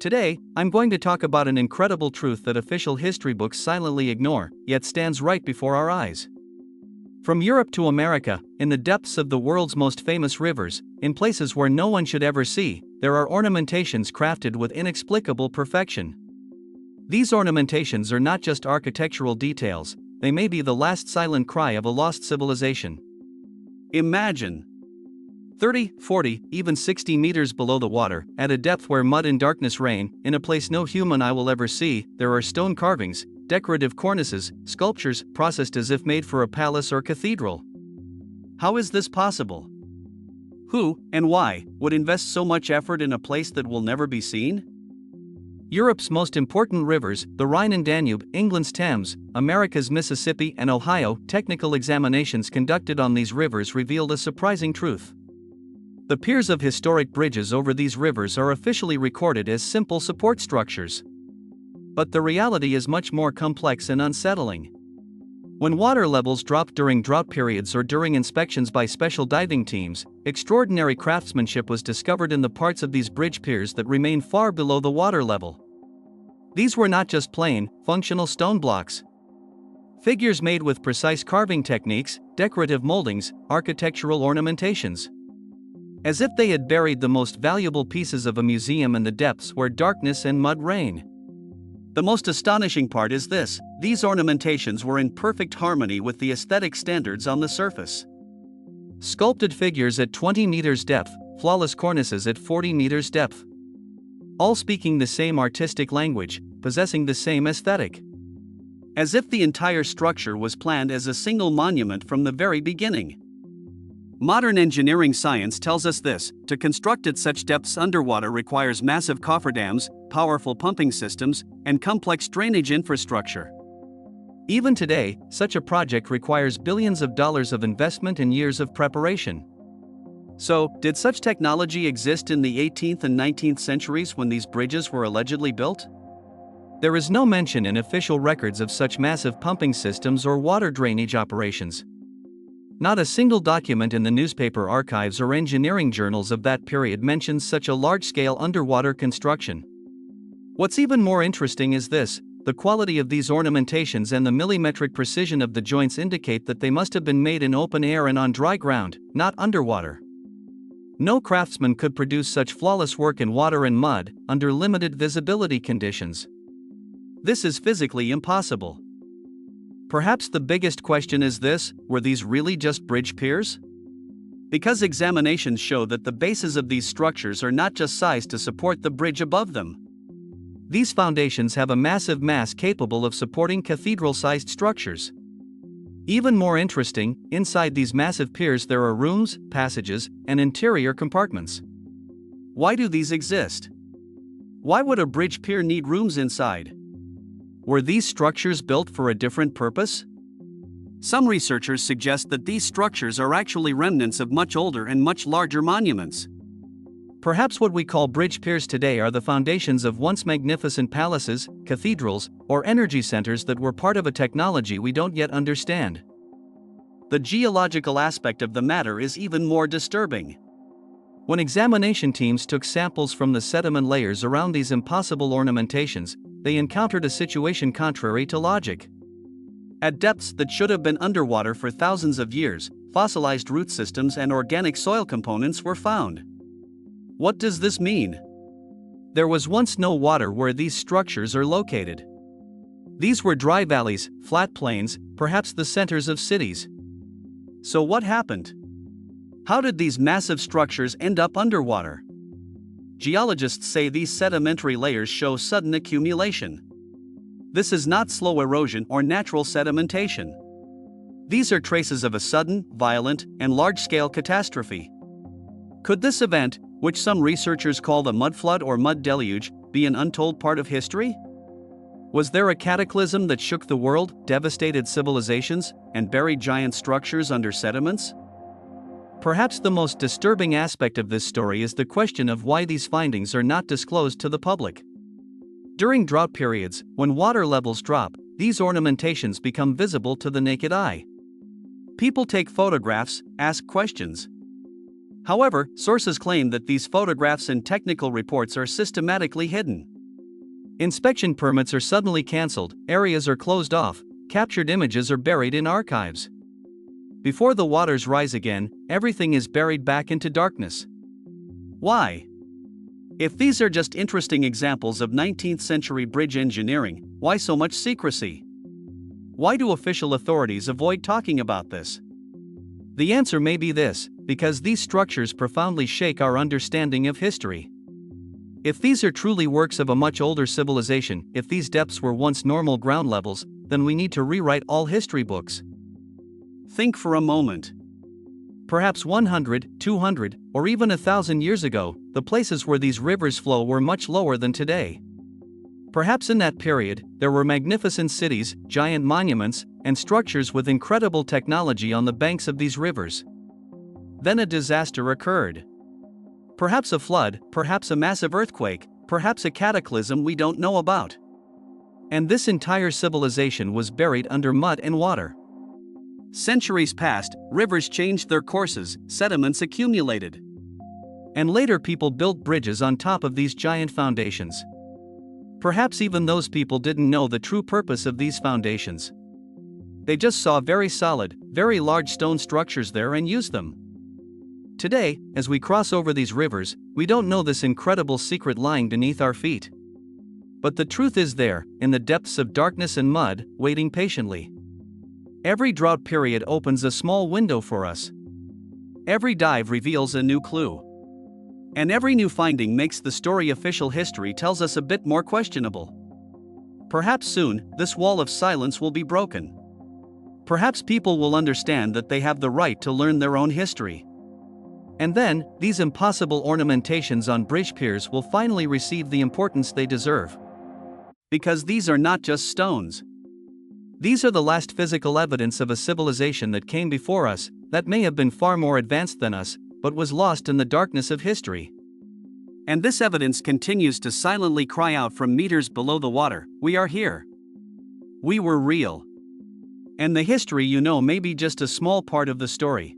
Today, I'm going to talk about an incredible truth that official history books silently ignore, yet stands right before our eyes. From Europe to America, in the depths of the world's most famous rivers, in places where no one should ever see, there are ornamentations crafted with inexplicable perfection. These ornamentations are not just architectural details, they may be the last silent cry of a lost civilization. Imagine 30, 40, even 60 meters below the water, at a depth where mud and darkness reign, in a place no human eye will ever see, there are stone carvings, decorative cornices, sculptures, processed as if made for a palace or cathedral. How is this possible? Who, and why, would invest so much effort in a place that will never be seen? Europe's most important rivers, the Rhine and Danube, England's Thames, America's Mississippi and Ohio, technical examinations conducted on these rivers revealed a surprising truth. The piers of historic bridges over these rivers are officially recorded as simple support structures. But the reality is much more complex and unsettling. When water levels drop during drought periods or during inspections by special diving teams, extraordinary craftsmanship was discovered in the parts of these bridge piers that remain far below the water level. These were not just plain, functional stone blocks. Figures made with precise carving techniques, decorative moldings, architectural ornamentations. As if they had buried the most valuable pieces of a museum in the depths where darkness and mud reign. The most astonishing part is this: these ornamentations were in perfect harmony with the aesthetic standards on the surface. Sculpted figures at 20 meters depth, flawless cornices at 40 meters depth. All speaking the same artistic language, possessing the same aesthetic. As if the entire structure was planned as a single monument from the very beginning. Modern engineering science tells us this: to construct at such depths underwater requires massive cofferdams, powerful pumping systems, and complex drainage infrastructure. Even today, such a project requires billions of dollars of investment and years of preparation. So, did such technology exist in the 18th and 19th centuries when these bridges were allegedly built? There is no mention in official records of such massive pumping systems or water drainage operations. Not a single document in the newspaper archives or engineering journals of that period mentions such a large-scale underwater construction. What's even more interesting is this: the quality of these ornamentations and the millimetric precision of the joints indicate that they must have been made in open air and on dry ground, not underwater. No craftsman could produce such flawless work in water and mud, under limited visibility conditions. This is physically impossible. Perhaps the biggest question is this: were these really just bridge piers? Because examinations show that the bases of these structures are not just sized to support the bridge above them. These foundations have a massive mass capable of supporting cathedral-sized structures. Even more interesting, inside these massive piers there are rooms, passages, and interior compartments. Why do these exist? Why would a bridge pier need rooms inside? Were these structures built for a different purpose? Some researchers suggest that these structures are actually remnants of much older and much larger monuments. Perhaps what we call bridge piers today are the foundations of once magnificent palaces, cathedrals, or energy centers that were part of a technology we don't yet understand. The geological aspect of the matter is even more disturbing. When examination teams took samples from the sediment layers around these impossible ornamentations, they encountered a situation contrary to logic. At depths that should have been underwater for thousands of years, fossilized root systems and organic soil components were found. What does this mean? There was once no water where these structures are located. These were dry valleys, flat plains, perhaps the centers of cities. So what happened? How did these massive structures end up underwater? Geologists say these sedimentary layers show sudden accumulation. This is not slow erosion or natural sedimentation. These are traces of a sudden, violent, and large-scale catastrophe. Could this event, which some researchers call the Mudflood or mud deluge, be an untold part of history? Was there a cataclysm that shook the world, devastated civilizations, and buried giant structures under sediments? Perhaps the most disturbing aspect of this story is the question of why these findings are not disclosed to the public. During drought periods, when water levels drop, these ornamentations become visible to the naked eye. People take photographs, ask questions. However, sources claim that these photographs and technical reports are systematically hidden. Inspection permits are suddenly cancelled, areas are closed off, captured images are buried in archives. Before the waters rise again, everything is buried back into darkness. Why? If these are just interesting examples of 19th century bridge engineering, why so much secrecy? Why do official authorities avoid talking about this? The answer may be this: because these structures profoundly shake our understanding of history. If these are truly works of a much older civilization, if these depths were once normal ground levels, then we need to rewrite all history books. Think for a moment. Perhaps 100, 200, or even 1,000 years ago, the places where these rivers flow were much lower than today. Perhaps in that period, there were magnificent cities, giant monuments, and structures with incredible technology on the banks of these rivers. Then a disaster occurred. Perhaps a flood, perhaps a massive earthquake, perhaps a cataclysm we don't know about. And this entire civilization was buried under mud and water. Centuries passed, rivers changed their courses, sediments accumulated. And later people built bridges on top of these giant foundations. Perhaps even those people didn't know the true purpose of these foundations. They just saw very solid, very large stone structures there and used them. Today, as we cross over these rivers, we don't know this incredible secret lying beneath our feet. But the truth is there, in the depths of darkness and mud, waiting patiently. Every drought period opens a small window for us. Every dive reveals a new clue. And every new finding makes the story official history tells us a bit more questionable. Perhaps soon, this wall of silence will be broken. Perhaps people will understand that they have the right to learn their own history. And then, these impossible ornamentations on bridge piers will finally receive the importance they deserve. Because these are not just stones. These are the last physical evidence of a civilization that came before us, that may have been far more advanced than us, but was lost in the darkness of history. And this evidence continues to silently cry out from meters below the water: we are here. We were real. And the history you know may be just a small part of the story.